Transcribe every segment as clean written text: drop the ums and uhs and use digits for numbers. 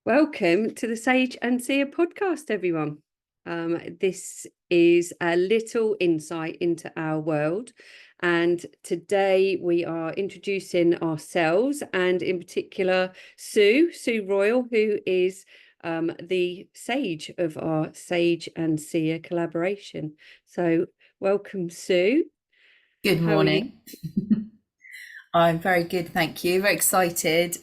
Welcome to the Sage Seer Podcast, everyone. This is a little insight into our world. And today we are introducing ourselves, and in particular, Sue Royle, who is the sage of our Sage and Seer collaboration. So welcome, Sue. Good How are you? morning. I'm very good, thank you. Very excited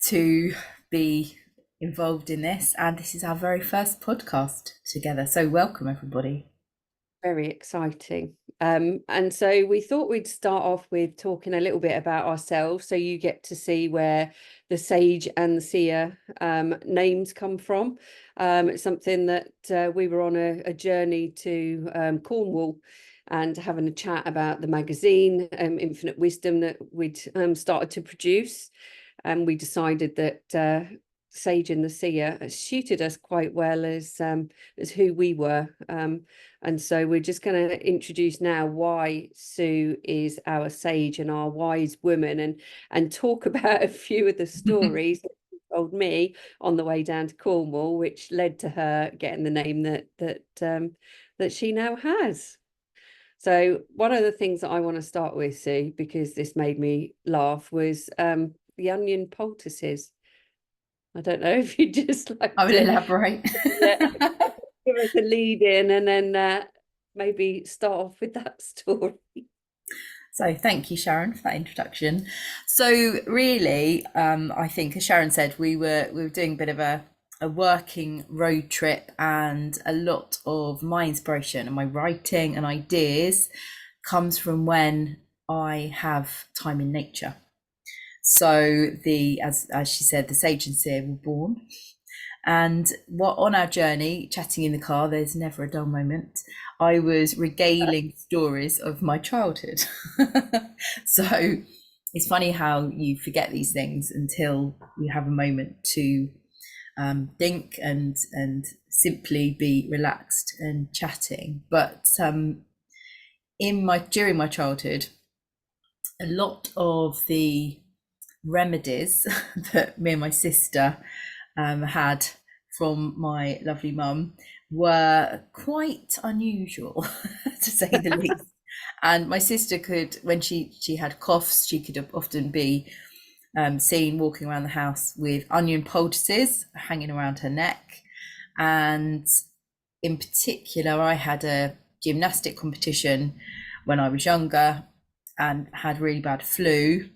to be involved in this, and this is our very first podcast together. So welcome, everybody. Very exciting. And so we thought we'd start off with talking a little bit about ourselves, so you get to see where the Sage and the Seer names come from. It's something that we were on a journey to Cornwall and having a chat about the magazine, Infinite Wisdom, that we'd started to produce. And we decided that Sage and the Seer suited us quite well as who we were. And so we're just going to introduce now why Sue is our sage and our wise woman, and talk about a few of the stories that she told me on the way down to Cornwall, which led to her getting the name that she now has. So one of the things that I want to start with, Sue, because this made me laugh, was the onion poultices. I don't know if you just like I will to elaborate. give us a lead in, and then maybe start off with that story. So thank you, Sharon, for that introduction. So really, I think, as Sharon said, we were doing a bit of a working road trip, and a lot of my inspiration and my writing and ideas comes from when I have time in nature. So as she said, the Sage and Seer were born. And on our journey, chatting in the car, there's never a dull moment, I was regaling stories of my childhood. So it's funny how you forget these things until you have a moment to think and simply be relaxed and chatting. But during my childhood, a lot of the remedies that me and my sister had from my lovely mum were quite unusual, to say the least. And my sister could, when she had coughs, she could often be seen walking around the house with onion poultices hanging around her neck. And in particular, I had a gymnastic competition when I was younger and had really bad flu.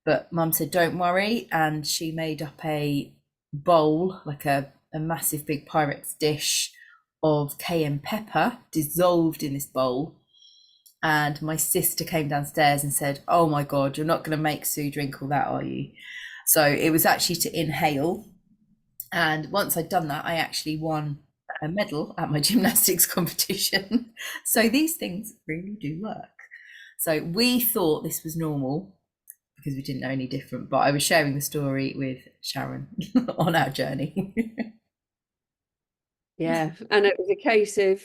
But mum said, don't worry. And she made up a bowl, like a massive big Pyrex dish of cayenne pepper dissolved in this bowl. And my sister came downstairs and said, oh my God, you're not going to make Sue drink all that, are you? So it was actually to inhale. And once I'd done that, I actually won a medal at my gymnastics competition. So these things really do work. So we thought this was normal because we didn't know any different, but I was sharing the story with Sharon on our journey. Yeah, and it was a case of,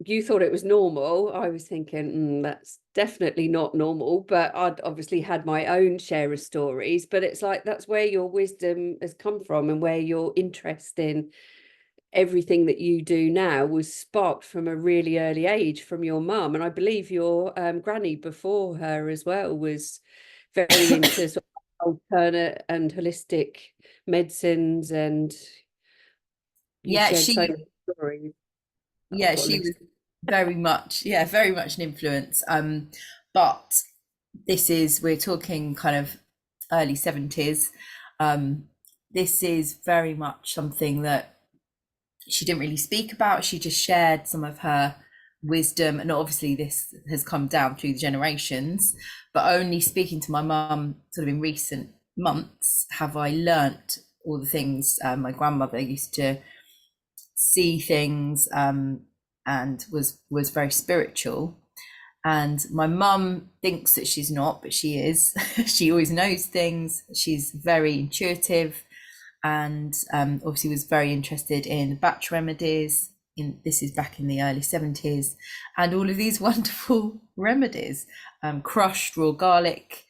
you thought it was normal. I was thinking, that's definitely not normal, but I'd obviously had my own share of stories. But it's like, that's where your wisdom has come from, and where your interest in everything that you do now was sparked from a really early age from your mum. And I believe your granny before her as well was very into sort of alternate and holistic medicines, and you yeah, shared so she many stories. I've yeah, got a she was list. very much an influence. But we're talking kind of early 70s. This is very much something that she didn't really speak about. She just shared some of her wisdom, and obviously this has come down through the generations, but only speaking to my mum sort of in recent months have I learnt all the things. My grandmother used to see things and was very spiritual, and my mum thinks that she's not, but she is. She always knows things. She's very intuitive, and obviously was very interested in batch remedies. This is back in the early 70s, and all of these wonderful remedies, crushed raw garlic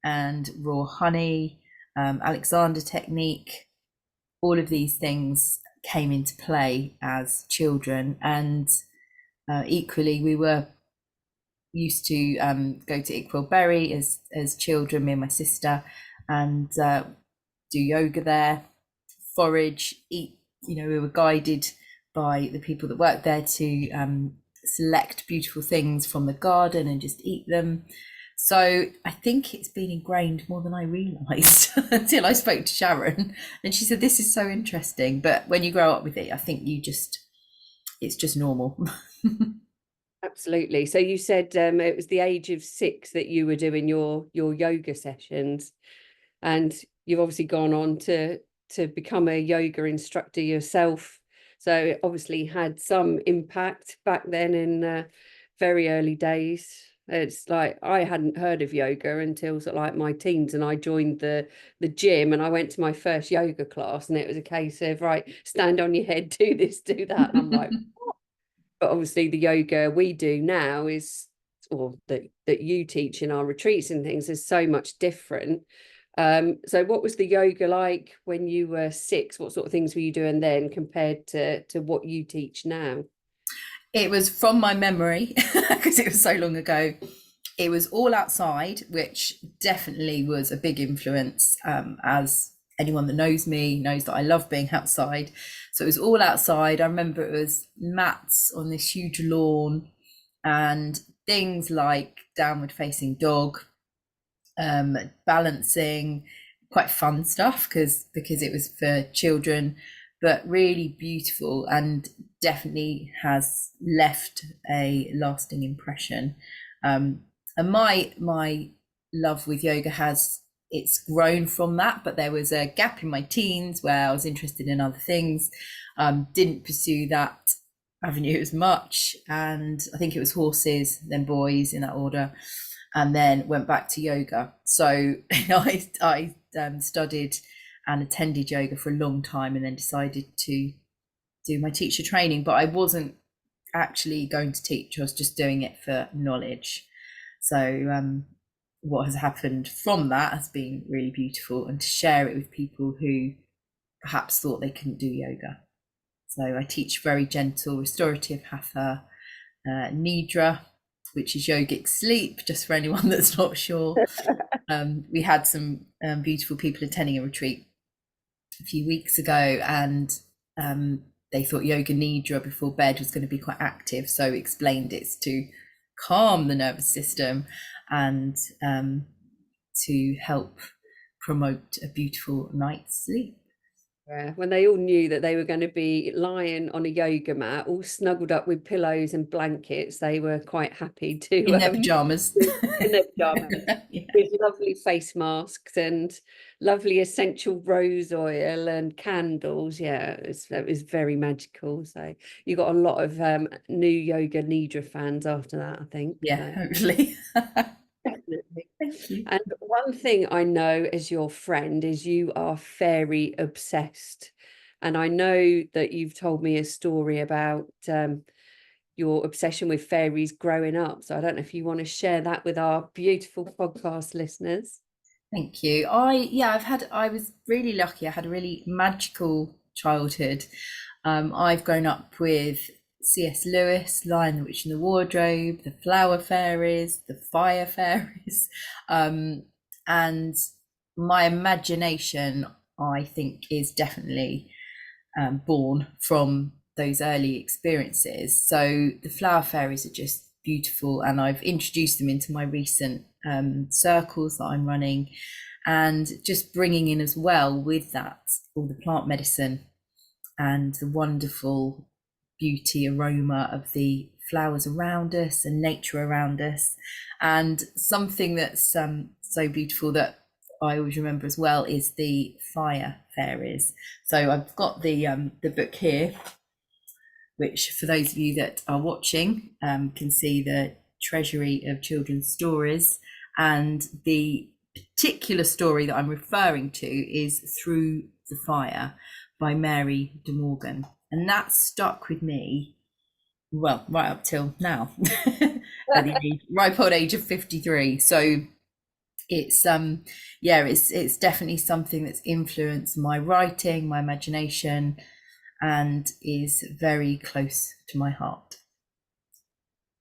and raw honey, Alexander technique, all of these things came into play as children. And equally, we were used to go to Ickwill Bury as children, me and my sister, and do yoga there, forage, eat. We were guided by the people that worked there to select beautiful things from the garden and just eat them. So I think it's been ingrained more than I realised until I spoke to Sharon, and she said, this is so interesting. But when you grow up with it, I think it's just normal. Absolutely. So you said it was the age of 6 that you were doing your yoga sessions, and you've obviously gone on to become a yoga instructor yourself. So it obviously had some impact back then in very early days. It's like I hadn't heard of yoga until sort of like my teens, and I joined the gym, and I went to my first yoga class, and it was a case of, right, stand on your head, do this, do that, and I'm like, but obviously the yoga we do now is, or that you teach in our retreats and things, is so much different. So what was the yoga like when you were 6? What sort of things were you doing then compared to what you teach now? It was from my memory, because it was so long ago. It was all outside, which definitely was a big influence, as anyone that knows me knows that I love being outside. So it was all outside. I remember it was mats on this huge lawn and things like downward facing dog, balancing, quite fun stuff because it was for children, but really beautiful, and definitely has left a lasting impression. And my love with yoga it's grown from that, but there was a gap in my teens where I was interested in other things, didn't pursue that avenue as much, and I think it was horses, then boys, in that order, and then went back to yoga. So I studied and attended yoga for a long time, and then decided to do my teacher training, but I wasn't actually going to teach. I was just doing it for knowledge. So what has happened from that has been really beautiful, and to share it with people who perhaps thought they couldn't do yoga. So I teach very gentle restorative hatha, nidra, which is yogic sleep, just for anyone that's not sure. We had some beautiful people attending a retreat a few weeks ago, and they thought yoga nidra before bed was going to be quite active, so explained it's to calm the nervous system and to help promote a beautiful night's sleep. Yeah, when they all knew that they were going to be lying on a yoga mat, all snuggled up with pillows and blankets, they were quite happy to in their pajamas. in their pajamas. Yeah. With lovely face masks and lovely essential rose oil and candles. Yeah, it was very magical. So you got a lot of new yoga nidra fans after that, I think. Yeah, so. hopefully. Definitely. Thank you. And one thing I know as your friend is you are fairy obsessed. And I know that you've told me a story about your obsession with fairies growing up. So I don't know if you want to share that with our beautiful podcast listeners. Thank you. I was really lucky. I had a really magical childhood. I've grown up with C.S. Lewis, Lion, the Witch and the Wardrobe, the Flower Fairies, the Fire Fairies, and my imagination, I think, is definitely born from those early experiences. So the Flower Fairies are just beautiful, and I've introduced them into my recent circles that I'm running, and just bringing in as well with that all the plant medicine and the wonderful beauty aroma of the flowers around us and nature around us. And something that's so beautiful that I always remember as well is the Fire Fairies. So I've got the book here, which for those of you that are watching can see the treasury of children's stories, and the particular story that I'm referring to is Through the Fire by Mary de Morgan, and that stuck with me, well, right up till now, at the ripe old age of 53. So it's it's definitely something that's influenced my writing, my imagination, and is very close to my heart.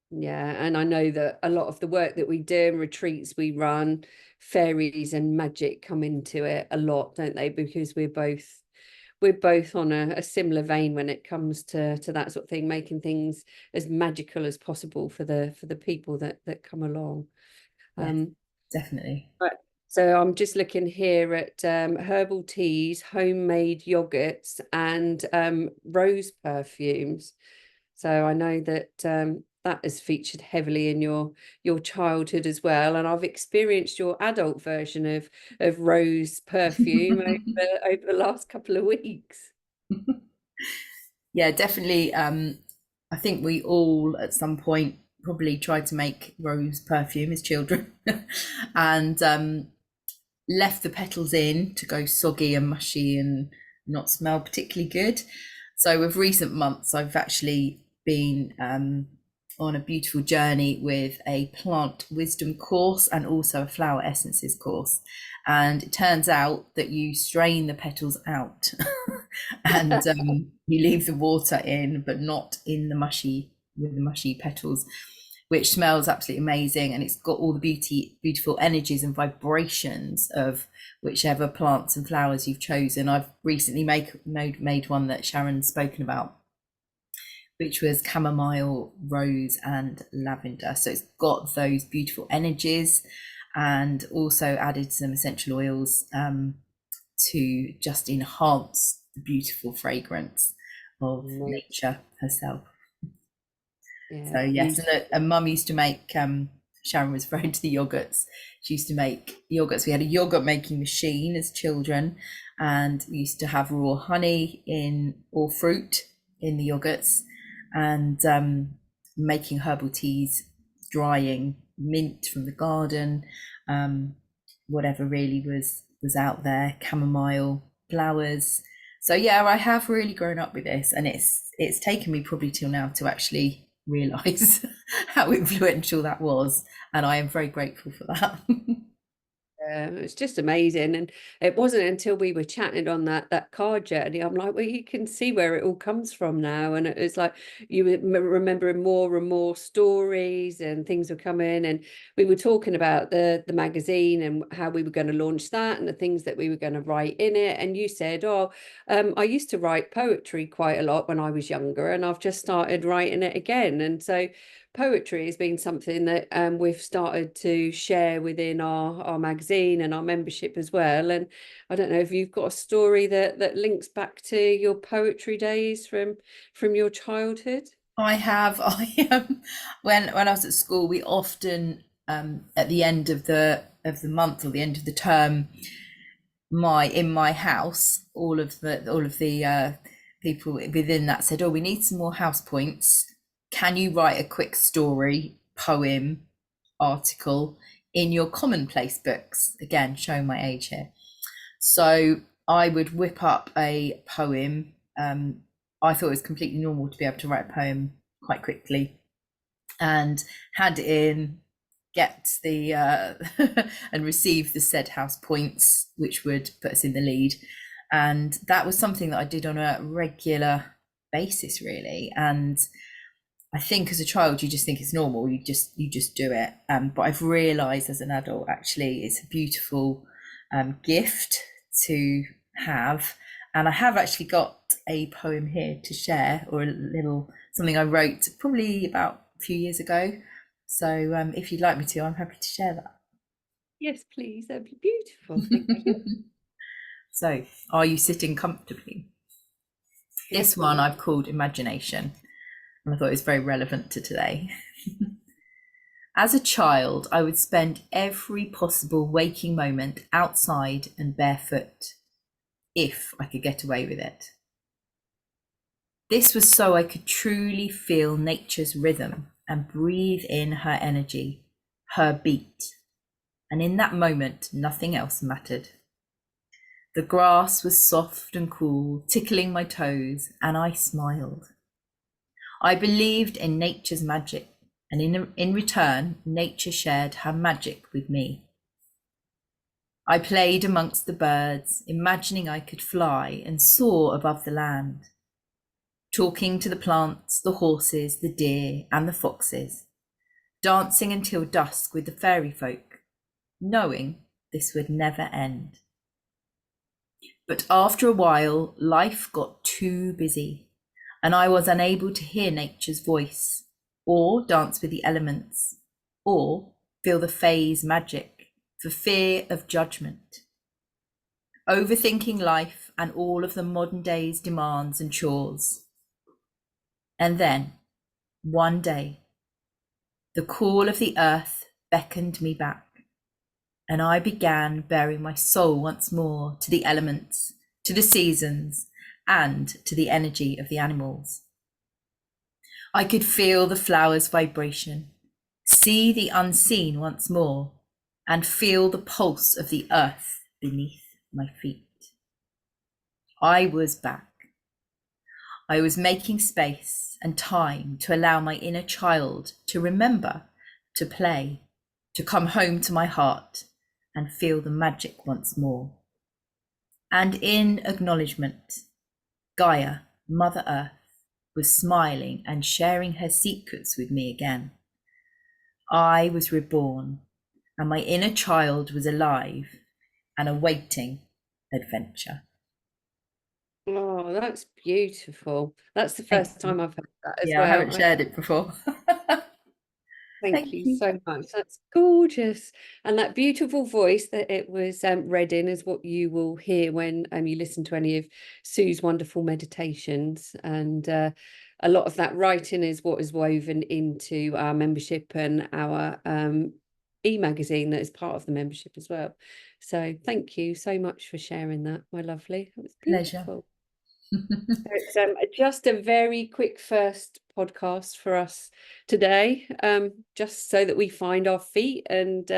Yeah, and I know that a lot of the work that we do and retreats we run, fairies and magic come into it a lot, don't they? Because we're both on a similar vein when it comes to that sort of thing, making things as magical as possible for the people that come along. Yes, definitely. Right. So I'm just looking here at herbal teas, homemade yogurts, and rose perfumes. So I know that that is featured heavily in your childhood as well, and I've experienced your adult version of rose perfume over the last couple of weeks. Yeah, definitely. I think we all at some point probably tried to make rose perfume as children and left the petals in to go soggy and mushy and not smell particularly good. So with recent months, I've actually been on a beautiful journey with a plant wisdom course and also a flower essences course. And it turns out that you strain the petals out and you leave the water in, but not in the mushy, with the mushy petals, which smells absolutely amazing. And it's got all the beautiful energies and vibrations of whichever plants and flowers you've chosen. I've recently made one that Sharon's spoken about, which was chamomile, rose and lavender. So it's got those beautiful energies, and also added some essential oils to just enhance the beautiful fragrance of Nice. nature herself. Yeah, So yes, and Mum used to make, Sharon was referring to the yogurts. She used to make yogurts. We had a yogurt making machine as children, and we used to have raw honey in, or fruit in the yogurts, and making herbal teas, drying mint from the garden, whatever really was out there, chamomile, flowers. So yeah, I have really grown up with this, and it's taken me probably till now to actually realize how influential that was, and I am very grateful for that. It's just amazing. And it wasn't until we were chatting on that car journey, I'm like, well, you can see where it all comes from now. And it was like you were remembering more and more stories and things were coming. And we were talking about the magazine and how we were going to launch that and the things that we were going to write in it. And you said, oh, I used to write poetry quite a lot when I was younger, and I've just started writing it again. And so poetry has been something that we've started to share within our magazine and our membership as well. And I don't know if you've got a story that links back to your poetry days from your childhood. I have. When I was at school, we often at the end of the month or the end of the term, in my house, all of the people within that said, "Oh, we need some more house points. Can you write a quick story, poem, article in your commonplace books?" Again, showing my age here. So I would whip up a poem. I thought it was completely normal to be able to write a poem quite quickly, and hand it in, get the and receive the said house points, which would put us in the lead. And that was something that I did on a regular basis, really. And I think as a child, you just think it's normal. You just do it. But I've realised as an adult, actually, it's a beautiful gift to have. And I have actually got a poem here to share, or a little something I wrote probably about a few years ago. So if you'd like me to, I'm happy to share that. Yes, please. That'd be beautiful. Thank you. So, are you sitting comfortably? Yes, This one I've called Imagination, and I thought it was very relevant to today. As a child, I would spend every possible waking moment outside and barefoot, if I could get away with it. This was so I could truly feel nature's rhythm and breathe in her energy, her beat. And in that moment, nothing else mattered. The grass was soft and cool, tickling my toes, and I smiled. I believed in nature's magic, and in return, nature shared her magic with me. I played amongst the birds, imagining I could fly and soar above the land, talking to the plants, the horses, the deer, and the foxes, dancing until dusk with the fairy folk, knowing this would never end. But after a while, life got too busy, and I was unable to hear nature's voice, or dance with the elements, or feel the fae's magic for fear of judgment. Overthinking life and all of the modern day's demands and chores. And then, one day, the call of the earth beckoned me back, and I began bearing my soul once more to the elements, to the seasons, and to the energy of the animals. I could feel the flowers' vibration, see the unseen once more, and feel the pulse of the earth beneath my feet. I was back. I was making space and time to allow my inner child to remember, to play, to come home to my heart and feel the magic once more. And in acknowledgement, Gaia, Mother Earth, was smiling and sharing her secrets with me again. I was reborn, and my inner child was alive and awaiting adventure. Oh, that's beautiful. That's the first time I've heard that as Yeah, well. I haven't shared it before. Thank you so much. That's gorgeous. And that beautiful voice that it was read in is what you will hear when you listen to any of Sue's wonderful meditations. And a lot of that writing is what is woven into our membership and our e-magazine that is part of the membership as well. So thank you so much for sharing that, my lovely. It was beautiful. So it's just a very quick first podcast for us today, just so that we find our feet and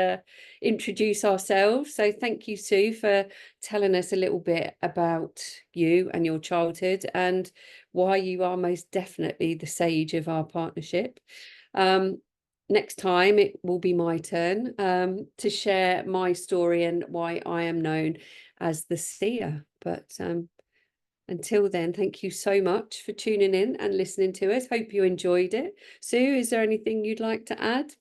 introduce ourselves. So thank you, Sue, for telling us a little bit about you and your childhood and why you are most definitely the sage of our partnership. Next time it will be my turn to share my story and why I am known as the seer. But until then, thank you so much for tuning in and listening to us. Hope you enjoyed it. Sue, is there anything you'd like to add?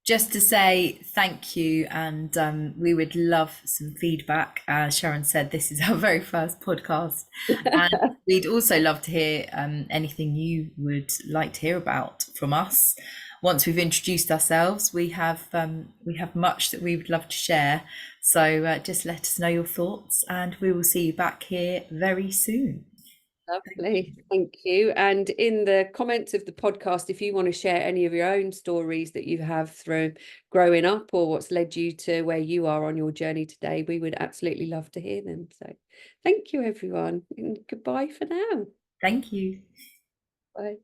Just to say thank you, and we would love some feedback. As Sharon said, this is our very first podcast, and we'd also love to hear anything you would like to hear about from us. Once we've introduced ourselves, we have much that we would love to share. So just let us know your thoughts, and we will see you back here very soon. Lovely, thank you. And in the comments of the podcast, if you want to share any of your own stories that you have through growing up or what's led you to where you are on your journey today, we would absolutely love to hear them. So thank you, everyone, and goodbye for now. Thank you. Bye.